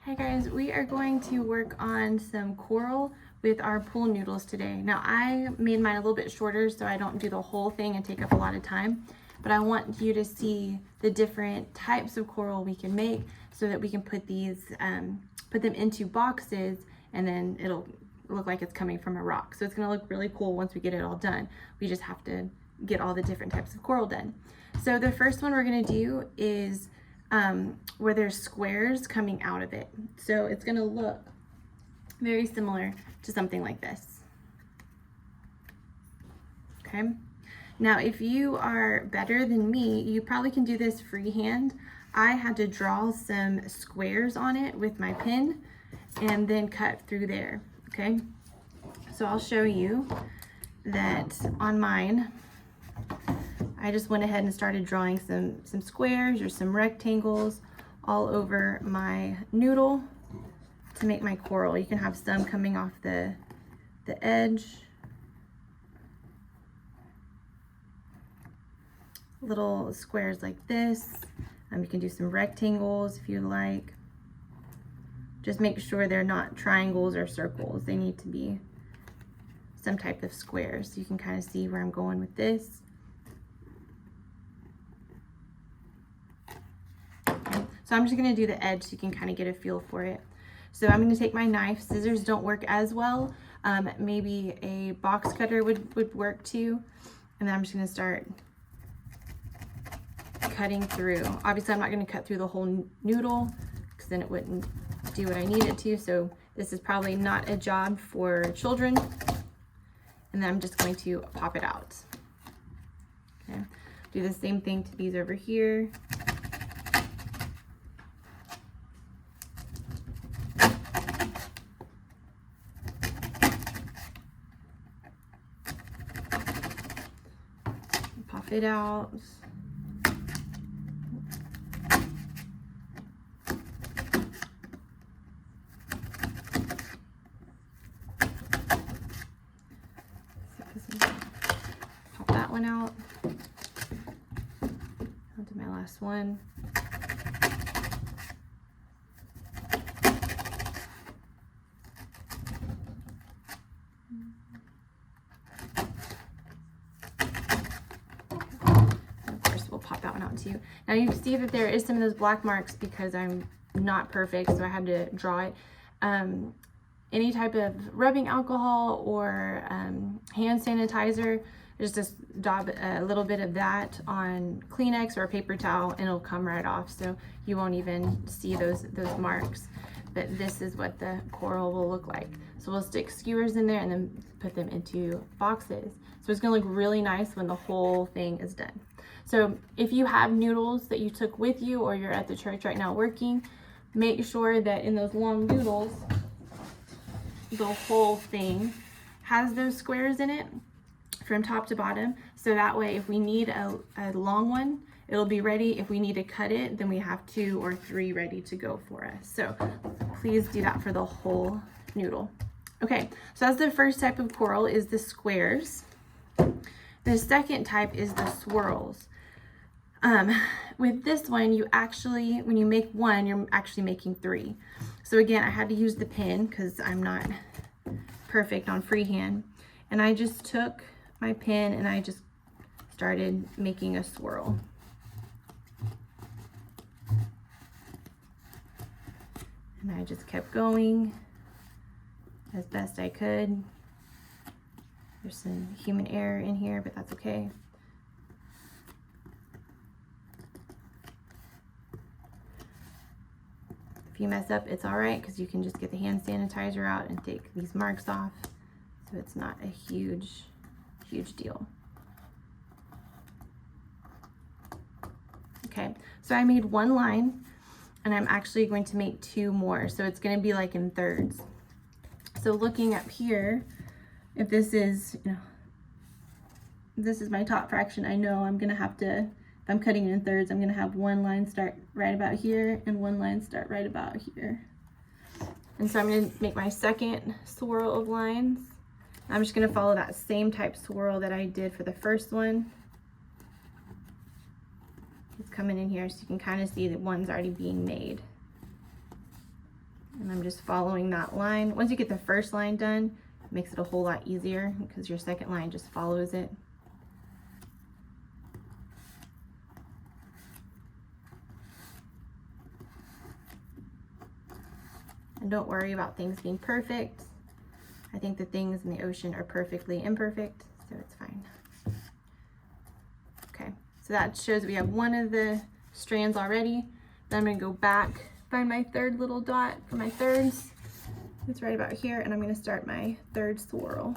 Hi guys, we are going to work on some coral with our pool noodles today. Now I made mine a little bit shorter so I don't do the whole thing and take up a lot of time, but I want you to see the different types of coral we can make so that we can put these, put them into boxes, and then it'll look like it's coming from a rock. So it's gonna look really cool once we get it all done. We just have to get all the different types of coral done. So the first one we're gonna do is where there's squares coming out of it. So it's gonna look very similar to something like this. Okay. Now, if you are better than me, you probably can do this freehand. I had to draw some squares on it with my pen and then cut through there. Okay. So I'll show you that on mine. I just went ahead and started drawing some squares or some rectangles all over my noodle to make my coral. You can have some coming off the edge, little squares like this. You can do some rectangles if you like. Just make sure they're not triangles or circles. They need to be some type of squares. So you can kind of see where I'm going with this. So I'm just gonna do the edge so you can kind of get a feel for it. So I'm gonna take my knife. Scissors don't work as well. Maybe a box cutter would work too. And then I'm just gonna start cutting through. Obviously I'm not gonna cut through the whole noodle because then it wouldn't do what I need it to. So this is probably not a job for children. And then I'm just going to pop it out. Okay. Do the same thing to these over here. Pop it out. Pop that one out. I'll do my last one. We'll pop that one out too. Now you see that there is some of those black marks because I'm not perfect, so I had to draw it. Any type of rubbing alcohol or hand sanitizer, just dab a little bit of that on Kleenex or a paper towel and it'll come right off, so you won't even see those marks. But this is what the coral will look like. So we'll stick skewers in there and then put them into boxes. So it's gonna look really nice when the whole thing is done. So if you have noodles that you took with you or you're at the church right now working, make sure that in those long noodles, the whole thing has those squares in it from top to bottom. So that way, if we need a long one, it'll be ready. If we need to cut it, then we have 2 or 3 ready to go for us. So please do that for the whole noodle. Okay, so that's the first type of coral, is the squares. The second type is the swirls. With this one, you actually, when you make one, you're actually making 3. So again, I had to use the pen because I'm not perfect on freehand. And I just took my pen and I just started making a swirl. And I just kept going as best I could. There's some human error in here, but that's okay. If you mess up, it's all right, because you can just get the hand sanitizer out and take these marks off. So it's not a huge deal. Okay, so I made 1 line and I'm actually going to make 2 more. So it's gonna be like in thirds. So looking up here, if this is, this is my top fraction, I know I'm gonna have to, if I'm cutting it in thirds, I'm gonna have 1 line start right about here and 1 line start right about here. And so I'm gonna make my second swirl of lines. I'm just gonna follow that same type swirl that I did for the first one. It's coming in here so you can kind of see that one's already being made. And I'm just following that line. Once you get the first line done, it makes it a whole lot easier because your second line just follows it. And don't worry about things being perfect. I think the things in the ocean are perfectly imperfect, so it's fine. Okay, so that shows we have one of the strands already. Then I'm gonna go back, find my third little dot for my thirds. It's right about here, and I'm gonna start my third swirl.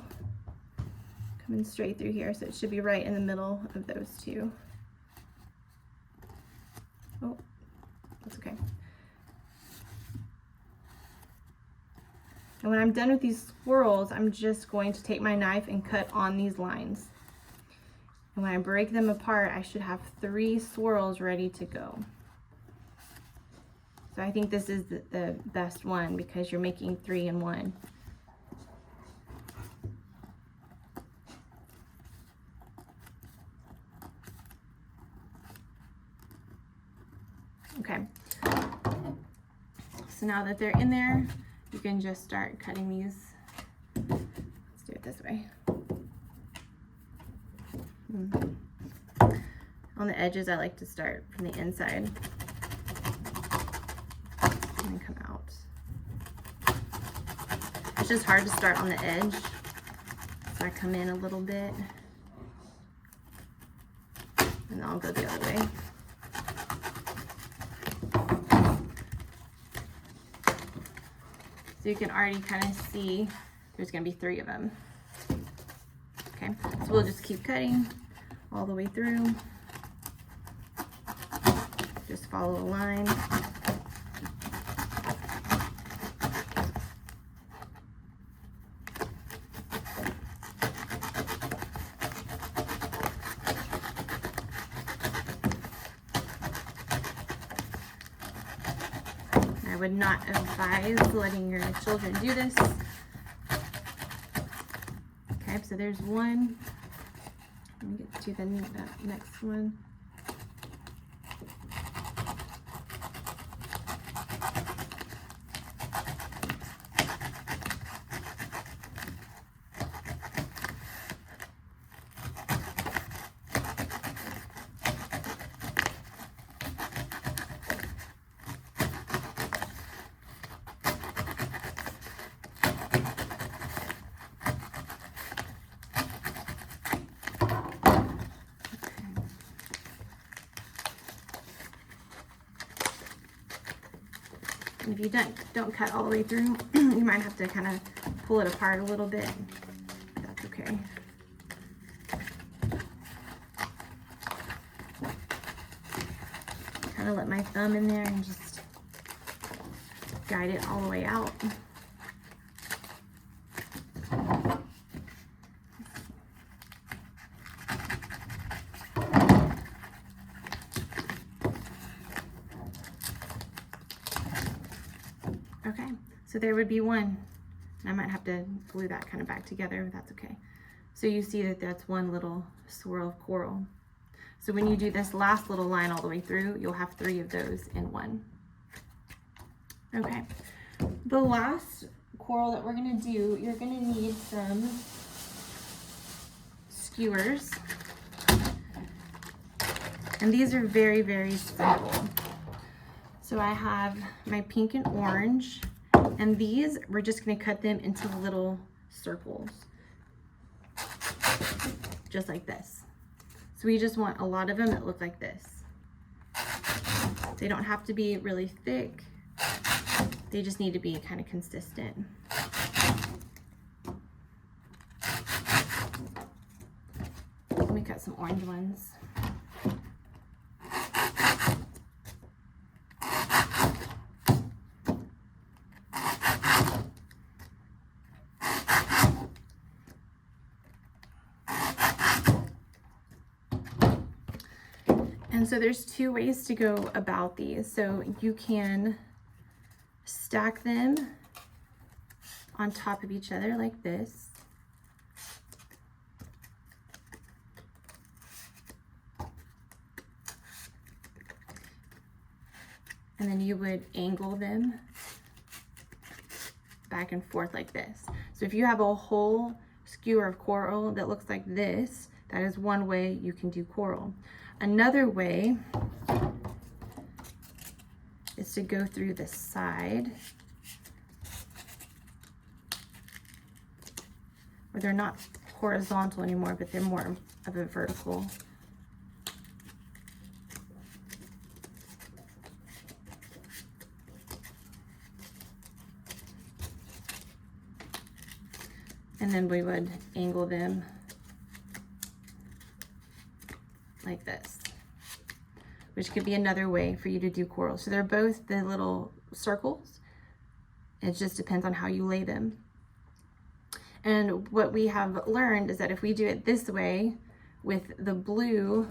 Coming straight through here, so it should be right in the middle of those two. Oh, that's okay. And when I'm done with these swirls, I'm just going to take my knife and cut on these lines. And when I break them apart, I should have 3 swirls ready to go. So I think this is the best one because you're making 3 in 1. Okay. So now that they're in there, you can just start cutting these. Let's do it this way. On the edges, I like to start from the inside and then come out. It's just hard to start on the edge, so I come in a little bit and then I'll go the other way. So you can already kind of see there's going to be 3 of them. Okay, so we'll just keep cutting all the way through. Just follow a line. I would not advise letting your children do this. Okay, so there's one. Let me get to the next one. And if you don't cut all the way through, you might have to kind of pull it apart a little bit. That's okay. Kind of let my thumb in there and just guide it all the way out. Okay, so there would be one. And I might have to glue that kind of back together, but that's okay. So you see that that's one little swirl of coral. So when you do this last little line all the way through, you'll have 3 of those in one. Okay, the last coral that we're gonna do, you're gonna need some skewers. And these are very, very simple. So I have my pink and orange, and these, we're just gonna cut them into little circles, just like this. So we just want a lot of them that look like this. They don't have to be really thick. They just need to be kind of consistent. Let me cut some orange ones. And so there's 2 ways to go about these. So you can stack them on top of each other like this. And then you would angle them back and forth like this. So if you have a whole skewer of coral that looks like this, that is one way you can do coral. Another way is to go through the side, where they're not horizontal anymore, but they're more of a vertical. And then we would angle them like this, which could be another way for you to do coral. So they're both the little circles. It just depends on how you lay them. And what we have learned is that if we do it this way with the blue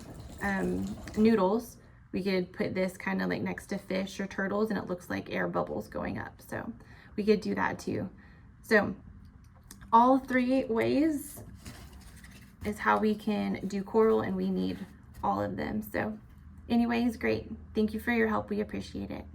noodles, we could put this kind of like next to fish or turtles and it looks like air bubbles going up. So we could do that too. So all three ways is how we can do coral, and we need all of them. So anyways, great. Thank you for your help. We appreciate it.